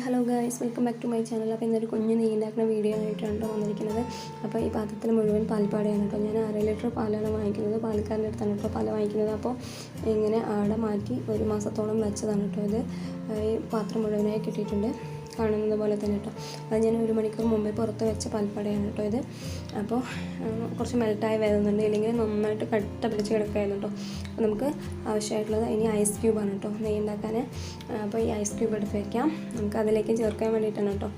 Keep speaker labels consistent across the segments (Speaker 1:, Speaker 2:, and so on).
Speaker 1: Hello guys, welcome back to my channel. അപ്പോൾ ഇന്നൊരു കുഞ്ഞ് നെയ്യുണ്ടാക്കുന്ന വീഡിയോ ആയിട്ടാണ് വന്നിരിക്കുന്നത്. അപ്പോൾ ഈ പാത്രത്തിൽ മുഴുവൻ പാൽപ്പാടയാണ് കേട്ടോ. ഞാൻ 1/2 ലിറ്റർ പാലാണ് വാങ്ങിക്കുന്നത്. പാൽക്കാരൻ്റെ അടുത്താണ് കേട്ടോ പാൽ വാങ്ങിക്കുന്നത്. അപ്പോൾ ഇങ്ങനെ ആടെ മാറ്റി 1 മാസത്തോളം വെച്ചതാണ് കേട്ടോ. ഇത് ഈ പാത്രം മുഴുവനായി കിട്ടിയിട്ടുണ്ട്, കാണുന്നത് പോലെ തന്നെ കേട്ടോ. അത് ഞാൻ 1 മണിക്കൂർ മുമ്പേ പുറത്ത് വെച്ച പാൽപ്പാടയാണ് കേട്ടോ ഇത്. അപ്പോൾ കുറച്ച് മെൽറ്റായി വരുന്നുണ്ട്, ഇല്ലെങ്കിൽ നന്നായിട്ട് കട്ട പിടിച്ച് കിടക്കുകയായിരുന്നു കേട്ടോ. അപ്പോൾ നമുക്ക് ആവശ്യമായിട്ടുള്ളത് ഇനി ഐസ് ക്യൂബാണ് കേട്ടോ നെയ്യ് ഉണ്ടാക്കാൻ. അപ്പോൾ ഈ ഐസ് ക്യൂബ് എടുത്ത് വയ്ക്കാം. നമുക്ക് അതിലേക്ക് ചേർക്കാൻ വേണ്ടിയിട്ടാണ് കേട്ടോ.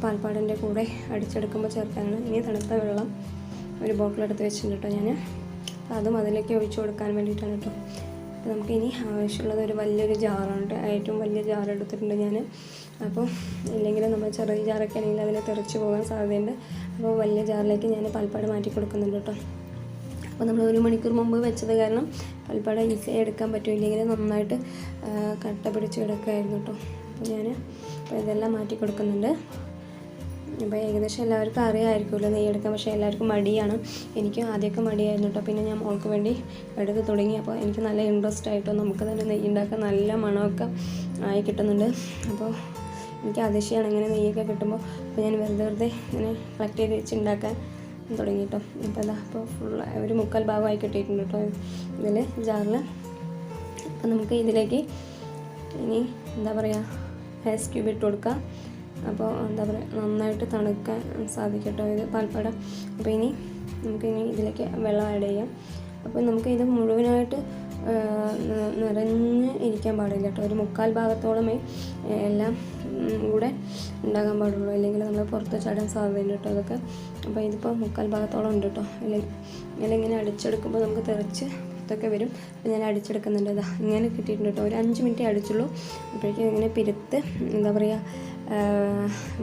Speaker 1: പാൽപ്പാടിൻ്റെ കൂടെ അടിച്ചെടുക്കുമ്പോൾ ചേർക്കാനാണ്. ഇനി തണുത്ത വെള്ളം ഒരു ബോട്ടിലെടുത്ത് വെച്ചിട്ടുണ്ട് കേട്ടോ ഞാൻ. അതും അതിലേക്ക് ഒഴിച്ചു കൊടുക്കാൻ വേണ്ടിയിട്ടാണ് കേട്ടോ. അപ്പോൾ നമുക്കിനി ആവശ്യമുള്ളത് ഒരു വലിയൊരു ജാറാണ് കേട്ടോ. ഏറ്റവും വലിയ ജാർ എടുത്തിട്ടുണ്ട് ഞാൻ. അപ്പോൾ ഇല്ലെങ്കിൽ നമ്മൾ ചെറിയ ജാറൊക്കെ ആണെങ്കിൽ അതിൽ തെറിച്ച് പോകാൻ സാധ്യതയുണ്ട്. അപ്പോൾ വലിയ ജാറിലേക്ക് ഞാൻ പാൽപ്പാട് മാറ്റി കൊടുക്കുന്നുണ്ട് കേട്ടോ. അപ്പോൾ നമ്മൾ 1 മണിക്കൂർ മുമ്പ് വെച്ചത് കാരണം പാൽപ്പാട് ഈസിയായി എടുക്കാൻ പറ്റും, ഇല്ലെങ്കിൽ നന്നായിട്ട് കട്ട പിടിച്ച് കിടക്കുമായിരുന്നു കേട്ടോ. അപ്പോൾ ഇതെല്ലാം മാറ്റി കൊടുക്കുന്നുണ്ട്. അപ്പോൾ ഏകദേശം എല്ലാവർക്കും അറിയാമായിരിക്കുമല്ലോ നെയ്യെടുക്കാൻ, പക്ഷേ എല്ലാവർക്കും മടിയാണ്. എനിക്കും ആദ്യമൊക്കെ മടിയായിരുന്നു കേട്ടോ. പിന്നെ ഞാൻ മോൾക്ക് വേണ്ടി എടുത്ത് തുടങ്ങി. അപ്പോൾ എനിക്ക് നല്ല ഇൻട്രസ്റ്റ് ആയിട്ടോ. നമുക്ക് തന്നെ നെയ്യ് ഉണ്ടാക്കാൻ നല്ല മണമൊക്കെ ആയി കിട്ടുന്നുണ്ട്. അപ്പോൾ എനിക്ക് അതിശയമാണ് ഇങ്ങനെ നെയ്യൊക്കെ കിട്ടുമ്പോൾ. അപ്പോൾ ഞാൻ വെറുതെ ഇങ്ങനെ കളക്ട് ചെയ്ത് വെച്ച് ഉണ്ടാക്കാൻ തുടങ്ങി കേട്ടോ. അപ്പോൾ ഫുൾ ഒരു 3/4 ഭാഗമായി കിട്ടിയിട്ടുണ്ട് കേട്ടോ ഇതിൽ ജാറിൽ. അപ്പോൾ നമുക്ക് ഇതിലേക്ക് ഇനി ഐസ് ക്യൂബ് ഇട്ട് കൊടുക്കാം. അപ്പോൾ നന്നായിട്ട് തണുക്കാൻ സാധിക്കും കേട്ടോ ഇത് പാൽപ്പാട. അപ്പോൾ നമുക്കിനി ഇതിലേക്ക് വെള്ളം ആഡ് ചെയ്യാം. അപ്പോൾ നമുക്ക് ഇത് മുഴുവനായിട്ട് നിറഞ്ഞ് ഇരിക്കാൻ പാടില്ല കേട്ടോ. ഒരു 3/4 ഭാഗത്തോളമേ എല്ലാം കൂടെ ഉണ്ടാകാൻ പാടുള്ളൂ, അല്ലെങ്കിൽ നമ്മൾ പുറത്ത് ചാടാൻ സാധ്യതയുണ്ട് കേട്ടോ അതൊക്കെ. അപ്പോൾ ഇതിപ്പോൾ 3/4 ഭാഗത്തോളം ഉണ്ട് കേട്ടോ. അല്ലെങ്കിൽ ഇങ്ങനെ അടിച്ചെടുക്കുമ്പോൾ നമുക്ക് തെറിച്ച് പുറത്തൊക്കെ വരും. അപ്പോൾ ഞാൻ അടിച്ചെടുക്കുന്നുണ്ട്. ഇങ്ങനെ കിട്ടിയിട്ടുണ്ട് കേട്ടോ. ഒരു 5 മിനിറ്റേ അടിച്ചുള്ളൂ. അപ്പോഴേക്കും ഇങ്ങനെ പിരുത്ത്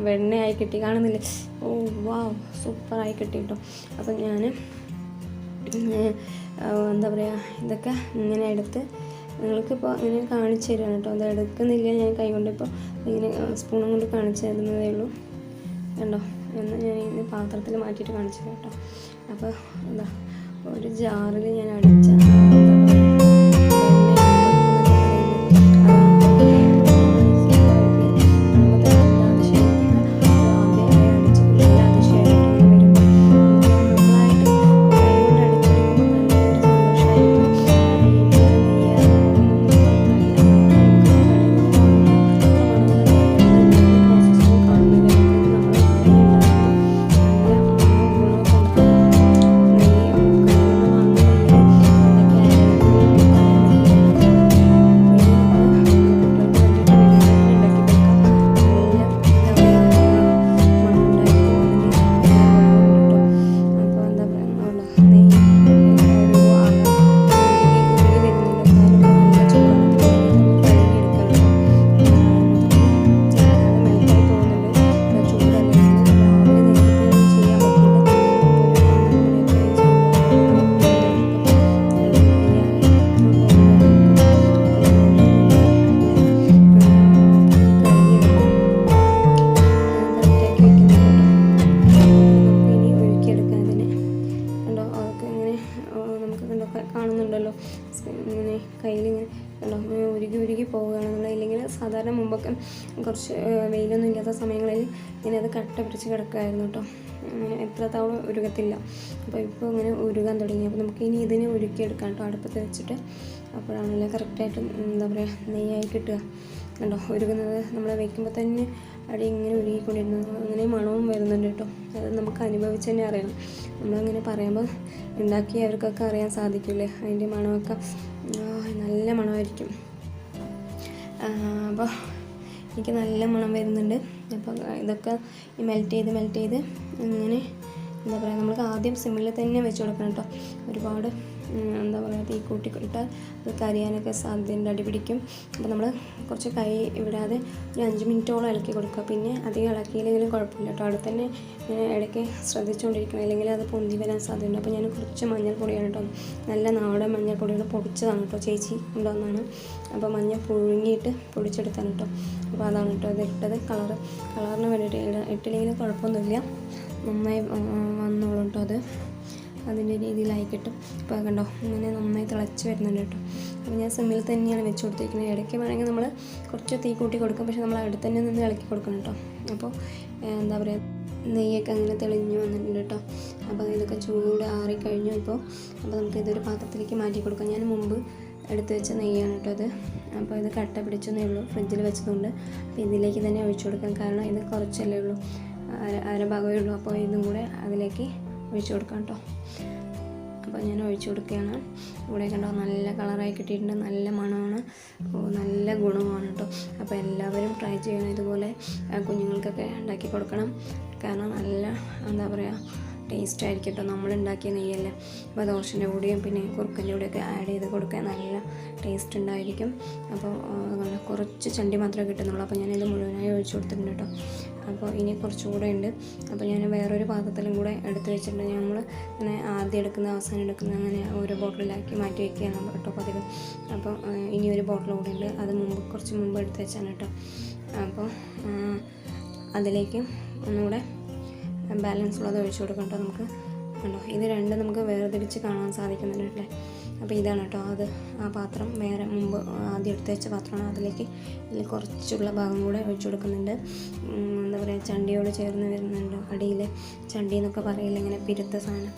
Speaker 1: വെണ്ണയായി കിട്ടി, കാണുന്നില്ലേ? ഓ വാവ്, സൂപ്പറായി കിട്ടി കേട്ടോ. അപ്പം ഞാൻ ഇതൊക്കെ ഇങ്ങനെ എടുത്ത് നിങ്ങൾക്കിപ്പോൾ ഇങ്ങനെ കാണിച്ചു തരാണ് കേട്ടോ. അത് എടുക്കുന്നില്ല ഞാൻ കൈ കൊണ്ട്, ഇപ്പോൾ ഇങ്ങനെ സ്പൂണും കൊണ്ട് കാണിച്ചു തരുന്നതേ ഉള്ളൂ. കണ്ടോ എന്ന് ഞാൻ ഇന്ന് പാത്രത്തിൽ മാറ്റിയിട്ട് കാണിച്ചു തരാം കേട്ടോ. അപ്പോൾ ഒരു ജാറിൽ ഞാൻ അടിച്ച കാണുന്നുണ്ടല്ലോ, ഇങ്ങനെ കയ്യിലിങ്ങനെ ഉരുകി പോവുകയാണെന്നുള്ള. ഇല്ലെങ്കിൽ സാധാരണ മുമ്പൊക്കെ കുറച്ച് വെയിലൊന്നും ഇല്ലാത്ത സമയങ്ങളിൽ ഇങ്ങനെ അത് കട്ട പിടിച്ച് കിടക്കുമായിരുന്നു കേട്ടോ. അങ്ങനെ എത്ര തവണ ഉരുകത്തില്ല. അപ്പോൾ ഇപ്പോൾ ഇങ്ങനെ ഉരുകാൻ തുടങ്ങി. അപ്പോൾ നമുക്ക് ഇനി ഇതിനെ ഉരുക്കിയെടുക്കാം കേട്ടോ അടുപ്പത്ത് വെച്ചിട്ട്. അപ്പോഴാണല്ലോ കറക്റ്റായിട്ട് നെയ്യായി കിട്ടുക. കണ്ടോ ഉരുകുന്നത് നമ്മൾ വയ്ക്കുമ്പോൾ തന്നെ അടി ഇങ്ങനെ ഉരുകിക്കൊണ്ടിരുന്നത്, അങ്ങനെ മണവും വരുന്നുണ്ട് കേട്ടോ. അത് നമുക്ക് അനുഭവിച്ച് തന്നെ അറിയണം. നമ്മളങ്ങനെ പറയുമ്പോൾ ഉണ്ടാക്കിയവർക്കൊക്കെ അറിയാൻ സാധിക്കില്ലേ അതിൻ്റെ മണമൊക്കെ. നല്ല മണമായിരിക്കും. അപ്പോൾ എനിക്ക് നല്ല മണം വരുന്നുണ്ട്. അപ്പോൾ ഇതൊക്കെ മെൽറ്റ് ചെയ്ത് ഇങ്ങനെ നമുക്ക് ആദ്യം സിമ്മിൽ തന്നെ വെച്ച് കൊടുക്കണം കേട്ടോ. ഒരുപാട് തീ കൂട്ടിക്കിട്ടാൽ അത് കരിയാനൊക്കെ സാധ്യതയുണ്ട്, അടിപിടിക്കും. അപ്പോൾ നമ്മൾ കുറച്ച് കൈ വിടാതെ ഒരു 5 മിനിറ്റോളം ഇളക്കി കൊടുക്കുക. പിന്നെ അധികം ഇളക്കിയില്ലെങ്കിലും കുഴപ്പമില്ല കേട്ടോ. അവിടെ തന്നെ ഇടയ്ക്ക് ശ്രദ്ധിച്ചുകൊണ്ടിരിക്കണം, അല്ലെങ്കിൽ അത് പൊന്തി വരാൻ സാധ്യതയുണ്ട്. അപ്പോൾ ഞാൻ കുറച്ച് മഞ്ഞൾപ്പൊടിയാണ് കേട്ടോ, നല്ല നാടൻ മഞ്ഞൾപ്പൊടിയാണ്, പൊടിച്ചതാണ് കേട്ടോ, ചേച്ചി കൊണ്ടുവന്നാണ്. അപ്പോൾ മഞ്ഞൾ പുഴുങ്ങിയിട്ട് പൊടിച്ചെടുത്താണ് കേട്ടോ. അപ്പോൾ അതാണ് കേട്ടോ ഇത് ഇട്ടത്. കളറിന് വേണ്ടിയിട്ട് ഇട്ടില്ലെങ്കിലും കുഴപ്പമൊന്നുമില്ല, നന്നായി വന്നോളും കേട്ടോ. അതിൻ്റെ രീതിയിലായി കിട്ടും. ഇപ്പോൾ കണ്ടോ ഇങ്ങനെ നന്നായി തിളച്ച് വരുന്നുണ്ട് കേട്ടോ. അപ്പോൾ ഞാൻ സിമ്മിൽ തന്നെയാണ് വെച്ച് കൊടുത്തിരിക്കുന്നത്. ഇടയ്ക്ക് വേണമെങ്കിൽ നമ്മൾ കുറച്ച് തീ കൂട്ടി കൊടുക്കും, പക്ഷേ നമ്മൾ അടുത്ത് തന്നെ നിന്ന് ഇളക്കി കൊടുക്കണം കേട്ടോ. അപ്പോൾ എന്താ പറയുക, നെയ്യൊക്കെ അങ്ങനെ തെളിഞ്ഞു വന്നിട്ടുണ്ട് കേട്ടോ. അപ്പോൾ ഇതൊക്കെ ചൂടാറിക്കഴിഞ്ഞു ഇപ്പോൾ. അപ്പോൾ നമുക്ക് ഇതൊരു പാത്രത്തിലേക്ക് മാറ്റി കൊടുക്കാം. ഞാൻ മുമ്പ് എടുത്ത് വെച്ച നെയ്യാണ് കേട്ടോ ഇത്. അപ്പോൾ ഇത് കട്ട പിടിച്ചെന്നേ ഉള്ളൂ, ഫ്രിഡ്ജിൽ വെച്ചതുകൊണ്ട്. അപ്പോൾ ഇതിലേക്ക് തന്നെ ഒഴിച്ചു കൊടുക്കാം, കാരണം ഇത് കുറച്ചല്ലേ ഉള്ളൂ, അര ഭാഗമേ ഉള്ളൂ. അപ്പോൾ ഇതും കൂടെ അതിലേക്ക് ഒഴിച്ചു കൊടുക്കാം കേട്ടോ. അപ്പോൾ ഞാൻ ഒഴിച്ചു കൊടുക്കുകയാണ്. ഇവിടെ കണ്ടോ നല്ല കളറായി കിട്ടിയിട്ടുണ്ട്, നല്ല മണമാണ്, നല്ല ഗുണമാണ് കേട്ടോ. അപ്പോൾ എല്ലാവരും ട്രൈ ചെയ്യണം, ഇതുപോലെ കുഞ്ഞുങ്ങൾക്കൊക്കെ ഉണ്ടാക്കി കൊടുക്കണം. കാരണം നല്ല എന്താ പറയുക, ടേസ്റ്റ് ആയിരിക്കും കേട്ടോ. നമ്മളുണ്ടാക്കിയ നെയ്യല്ലേ, അപ്പോൾ ദോശൻ്റെ കൂടെയും പിന്നെ കുറുക്കൻ്റെ കൂടെയൊക്കെ ആഡ് ചെയ്ത് കൊടുക്കാൻ നല്ല ടേസ്റ്റ് ഉണ്ടായിരിക്കും. അപ്പോൾ അതുകൊണ്ട് കുറച്ച് ചണ്ടി മാത്രമേ കിട്ടുന്നുള്ളൂ. അപ്പോൾ ഞാനിത് മുഴുവനായി ഒഴിച്ചു കൊടുത്തിട്ടുണ്ട് കേട്ടോ. അപ്പോൾ ഇനി കുറച്ചുകൂടെ ഉണ്ട്. അപ്പോൾ ഞാൻ വേറൊരു പാത്രത്തിലും കൂടെ എടുത്ത് വെച്ചിട്ടുണ്ട്. നമ്മൾ ഇങ്ങനെ ആദ്യം എടുക്കുന്ന അവസാനം എടുക്കുന്ന അങ്ങനെ ഓരോ ബോട്ടിലാക്കി മാറ്റി വയ്ക്കുകയാണ് കേട്ടോ പതിവ്. അപ്പോൾ ഇനി ഒരു ബോട്ടിൽ കൂടെ ഉണ്ട്, അത് കുറച്ച് മുമ്പ് എടുത്ത് വെച്ചാണ് കേട്ടോ. അപ്പോൾ അതിലേക്ക് ഒന്നുകൂടെ ബാലൻസ് ഉള്ളത് ഒഴിച്ചു കൊടുക്കാം കേട്ടോ. നമുക്ക് കണ്ടോ, ഇത് രണ്ടും നമുക്ക് വേർതിരിച്ച് കാണാൻ സാധിക്കുന്നുണ്ടല്ലേ. അപ്പോൾ ഇതാണ് കേട്ടോ അത്, ആ പാത്രം വേറെ മുമ്പ് ആദ്യം എടുത്ത് വെച്ച പാത്രമാണ്. അതിലേക്ക് ഇതിൽ കുറച്ചുള്ള ഭാഗം കൂടെ ഒഴിച്ചു കൊടുക്കുന്നുണ്ട്. എന്താ പറയുക, ചണ്ടിയോട് ചേർന്ന് വരുന്നുണ്ട്. അടിയിൽ ചണ്ടി എന്നൊക്കെ പറയില്ല, ഇങ്ങനെ പിരുത്ത സാധനം.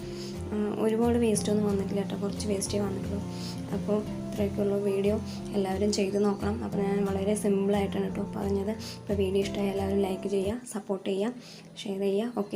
Speaker 1: ഒരുപാട് വേസ്റ്റൊന്നും വന്നിട്ടില്ല കേട്ടോ, കുറച്ച് വേസ്റ്റേ വന്നിട്ടുള്ളൂ. അപ്പോൾ ഇത്രയൊക്കെയുള്ള വീഡിയോ എല്ലാവരും ചെയ്ത് നോക്കണം. അപ്പോൾ ഞാൻ വളരെ സിമ്പിളായിട്ടാണ് കേട്ടോ പറഞ്ഞത്. അപ്പോൾ വീഡിയോ ഇഷ്ടമായി എല്ലാവരും ലൈക്ക് ചെയ്യുക, സപ്പോർട്ട് ചെയ്യുക, ഷെയർ ചെയ്യുക. ഓക്കെ.